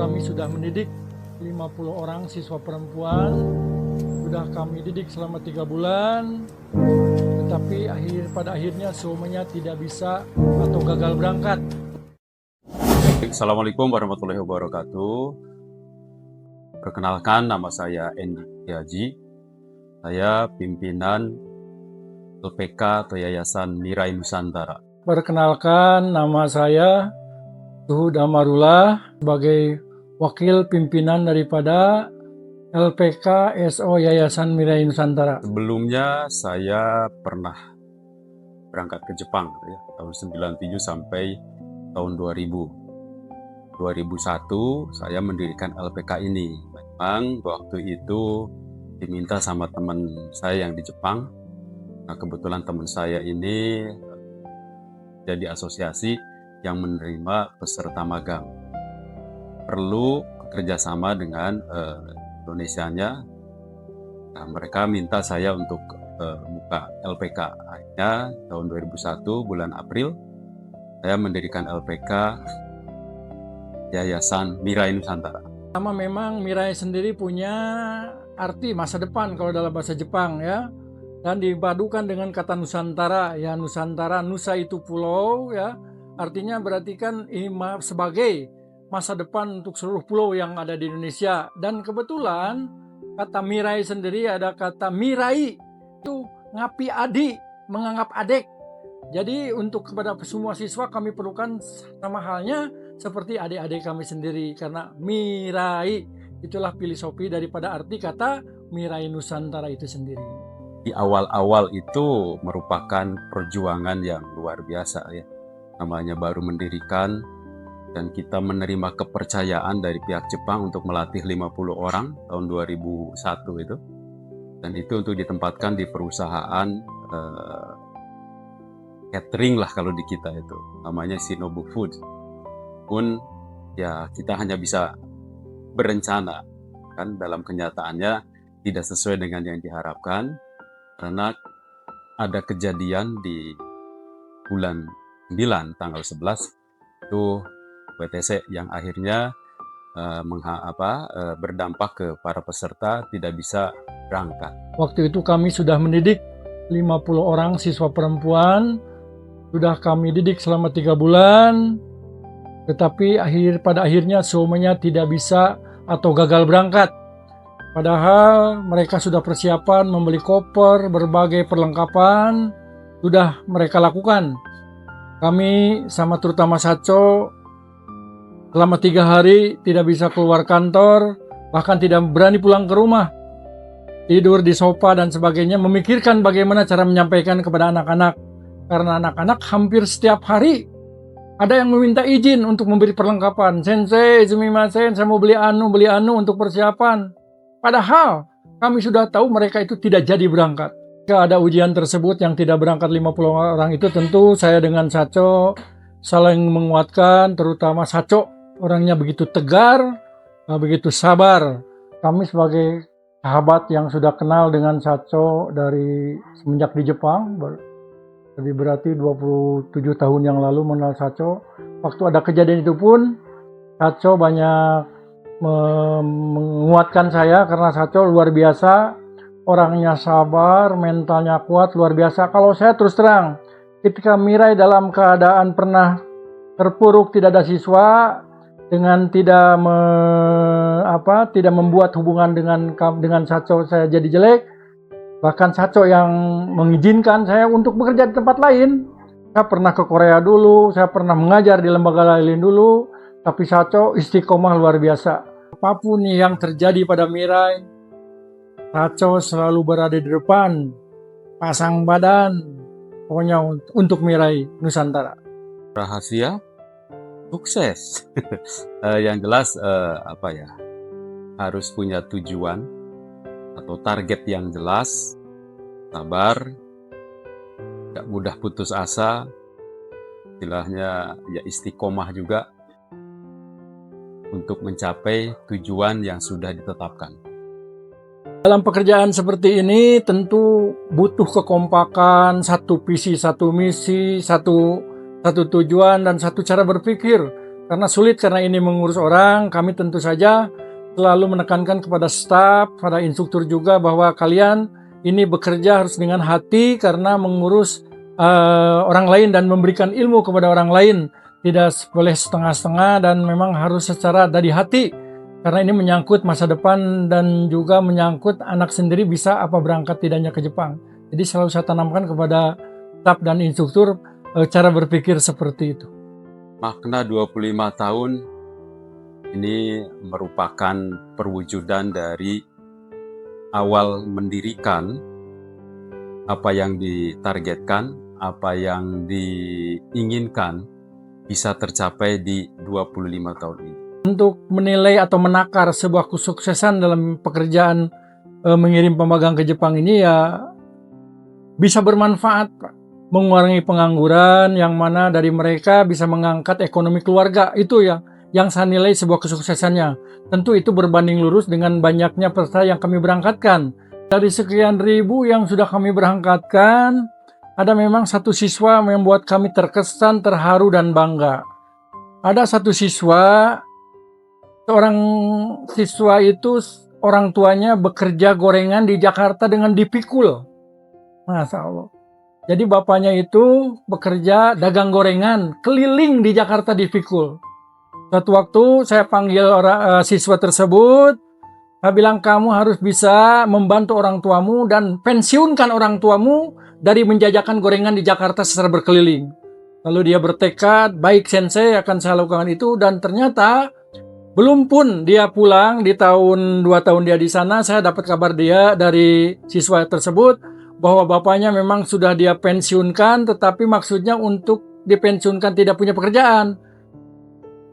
kami sudah mendidik 50 orang siswa perempuan. Sudah kami didik selama 3 bulan. Tetapi pada akhirnya semuanya tidak bisa atau gagal berangkat. Assalamualaikum warahmatullahi wabarakatuh. Perkenalkan, nama saya Endi Haji. Saya pimpinan LPK atau Yayasan Mirai Nusantara. Perkenalkan, nama saya Suhud Amarullah sebagai wakil pimpinan daripada LPK SO Yayasan Mirai Nusantara. Sebelumnya saya pernah berangkat ke Jepang ya, tahun 97 sampai tahun 2000. 2001 saya mendirikan LPK ini. Memang waktu itu diminta sama teman saya yang di Jepang. Nah, kebetulan teman saya ini jadi asosiasi yang menerima peserta magang. Perlu kerjasama dengan Indonesianya. Nah, mereka minta saya untuk buka LPK. Akhirnya tahun 2001 bulan April saya mendirikan LPK Yayasan Mirai Nusantara. Pertama, memang Mirai sendiri punya arti masa depan kalau dalam bahasa Jepang ya, dan dipadukan dengan kata Nusantara ya. Nusantara, Nusa itu pulau ya, artinya berarti kan sebagai masa depan untuk seluruh pulau yang ada di Indonesia. Dan kebetulan kata Mirai sendiri ada kata Mirai, itu ngapi adik, menganggap adik. Jadi untuk kepada semua siswa kami perlukan sama halnya seperti adik-adik kami sendiri, karena Mirai itulah filosofi daripada arti kata Mirai Nusantara itu sendiri. Di awal-awal itu merupakan perjuangan yang luar biasa ya. Namanya baru mendirikan, dan kita menerima kepercayaan dari pihak Jepang untuk melatih 50 orang tahun 2001 itu. Dan itu untuk ditempatkan di perusahaan catering lah kalau di kita itu. Namanya Shinobu Food. Pun ya kita hanya bisa berencana. Kan dalam kenyataannya tidak sesuai dengan yang diharapkan. Karena ada kejadian di bulan 9 tanggal 11 itu WTC yang akhirnya berdampak ke para peserta tidak bisa berangkat. Waktu itu kami sudah mendidik 50 orang siswa perempuan. Sudah kami didik selama 3 bulan. Tetapi pada akhirnya semuanya tidak bisa atau gagal berangkat. Padahal mereka sudah persiapan membeli koper, berbagai perlengkapan sudah mereka lakukan. Kami sama terutama Saco selama 3 hari tidak bisa keluar kantor, bahkan tidak berani pulang ke rumah. Tidur di sofa dan sebagainya, memikirkan bagaimana cara menyampaikan kepada anak-anak. Karena anak-anak hampir setiap hari ada yang meminta izin untuk memberi perlengkapan. Sensei, sumimasen, saya mau beli anu untuk persiapan. Padahal kami sudah tahu mereka itu tidak jadi berangkat. Jika ada ujian tersebut yang tidak berangkat 50 orang itu, tentu saya dengan Saco saling menguatkan, terutama Saco orangnya begitu tegar, begitu sabar. Kami sebagai sahabat yang sudah kenal dengan Saco dari semenjak di Jepang, jadi berarti 27 tahun yang lalu mengenal Saco. Waktu ada kejadian itu pun Saco banyak menguatkan saya, karena Saco luar biasa, orangnya sabar, mentalnya kuat, luar biasa. Kalau saya terus terang, ketika Mirai dalam keadaan pernah terpuruk, tidak ada siswa, dengan tidak membuat hubungan dengan Saco saya jadi jelek. Bahkan Saco yang mengizinkan saya untuk bekerja di tempat lain. Saya pernah ke Korea dulu, saya pernah mengajar di lembaga lain dulu, tapi Saco istiqomah luar biasa. Apapun yang terjadi pada Mirai, Saco selalu berada di depan, pasang badan, pokoknya untuk Mirai Nusantara. Rahasia sukses. Yang jelas harus punya tujuan atau target yang jelas, sabar, gak mudah putus asa, istilahnya ya istiqomah juga untuk mencapai tujuan yang sudah ditetapkan. Dalam pekerjaan seperti ini tentu butuh kekompakan, satu visi, satu misi, satu tujuan, dan satu cara berpikir. Karena sulit, karena ini mengurus orang, kami tentu saja selalu menekankan kepada staf, pada instruktur juga bahwa kalian ini bekerja harus dengan hati karena mengurus orang lain dan memberikan ilmu kepada orang lain. Tidak boleh setengah-setengah dan memang harus secara dari hati. Karena ini menyangkut masa depan dan juga menyangkut anak sendiri bisa apa berangkat tidaknya ke Jepang. Jadi selalu saya tanamkan kepada staf dan instruktur cara berpikir seperti itu. Makna 25 tahun ini merupakan perwujudan dari awal mendirikan apa yang ditargetkan, apa yang diinginkan bisa tercapai di 25 tahun ini. Untuk menilai atau menakar sebuah kesuksesan dalam pekerjaan mengirim pemagang ke Jepang ini ya bisa bermanfaat, Pak. Mengurangi pengangguran yang mana dari mereka bisa mengangkat ekonomi keluarga. Itu yang saya nilai sebuah kesuksesannya. Tentu itu berbanding lurus dengan banyaknya peserta yang kami berangkatkan. Dari sekian ribu yang sudah kami berangkatkan, ada memang satu siswa yang membuat kami terkesan, terharu, dan bangga. Ada satu siswa, seorang siswa itu orang tuanya bekerja gorengan di Jakarta dengan dipikul. Masya Allah. Jadi bapaknya itu bekerja dagang gorengan keliling di Jakarta dipikul. Suatu waktu saya panggil siswa tersebut, saya bilang kamu harus bisa membantu orang tuamu dan pensiunkan orang tuamu dari menjajakan gorengan di Jakarta secara berkeliling. Lalu dia bertekad, baik sensei akan saya lakukan itu, dan ternyata belum pun dia pulang di tahun 2 tahun dia di sana, saya dapat kabar dia dari siswa tersebut bahwa bapaknya memang sudah dia pensiunkan, tetapi maksudnya untuk dipensiunkan tidak punya pekerjaan.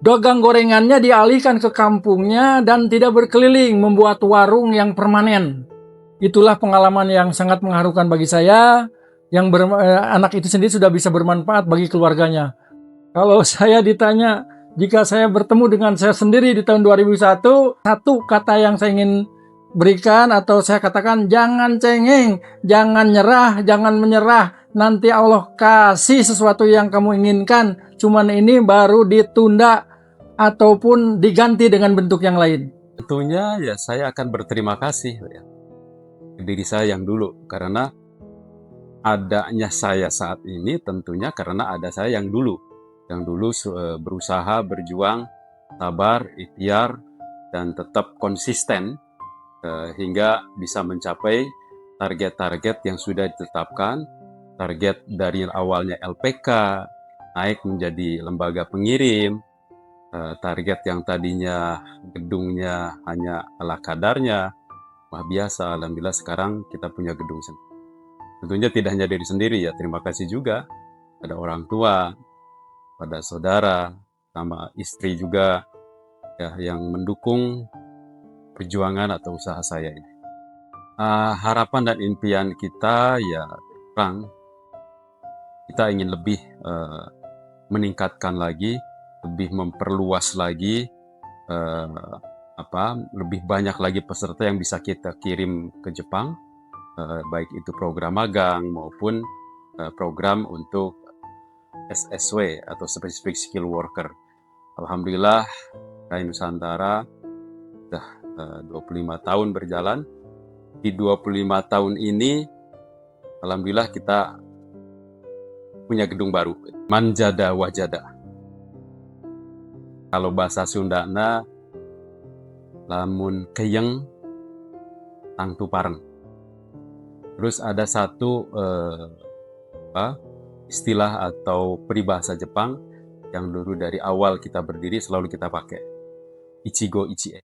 Dagang gorengannya dialihkan ke kampungnya dan tidak berkeliling, membuat warung yang permanen. Itulah pengalaman yang sangat mengharukan bagi saya, yang anak itu sendiri sudah bisa bermanfaat bagi keluarganya. Kalau saya ditanya, jika saya bertemu dengan saya sendiri di tahun 2001, satu kata yang saya ingin berikan atau saya katakan, jangan cengeng, jangan nyerah, jangan menyerah. Nanti Allah kasih sesuatu yang kamu inginkan, cuman ini baru ditunda ataupun diganti dengan bentuk yang lain. Tentunya ya saya akan berterima kasih ya ke diri saya yang dulu, karena adanya saya saat ini tentunya karena ada saya yang dulu berusaha, berjuang, sabar, ikhtiar, dan tetap konsisten hingga bisa mencapai target-target yang sudah ditetapkan. Target dari awalnya LPK naik menjadi lembaga pengirim, target yang tadinya gedungnya hanya ala kadarnya, wah biasa, alhamdulillah sekarang kita punya gedung sendiri. Tentunya tidak hanya diri sendiri ya, terima kasih juga pada orang tua, pada saudara, sama istri juga ya, yang mendukung perjuangan atau usaha saya ini. Harapan dan impian kita ya terang, kita ingin lebih meningkatkan lagi, lebih memperluas lagi, lebih banyak lagi peserta yang bisa kita kirim ke Jepang, baik itu program magang maupun program untuk SSW atau Specific Skill Worker. Alhamdulillah, KAI Nusantara sudah 25 tahun berjalan. Di 25 tahun ini, alhamdulillah kita punya gedung baru, Manjada Wajada. Kalau bahasa Sundana, lamun keyeng tangtu pareng. Terus ada satu istilah atau peribahasa Jepang yang dulu dari awal kita berdiri selalu kita pakai, Ichigo Ichie.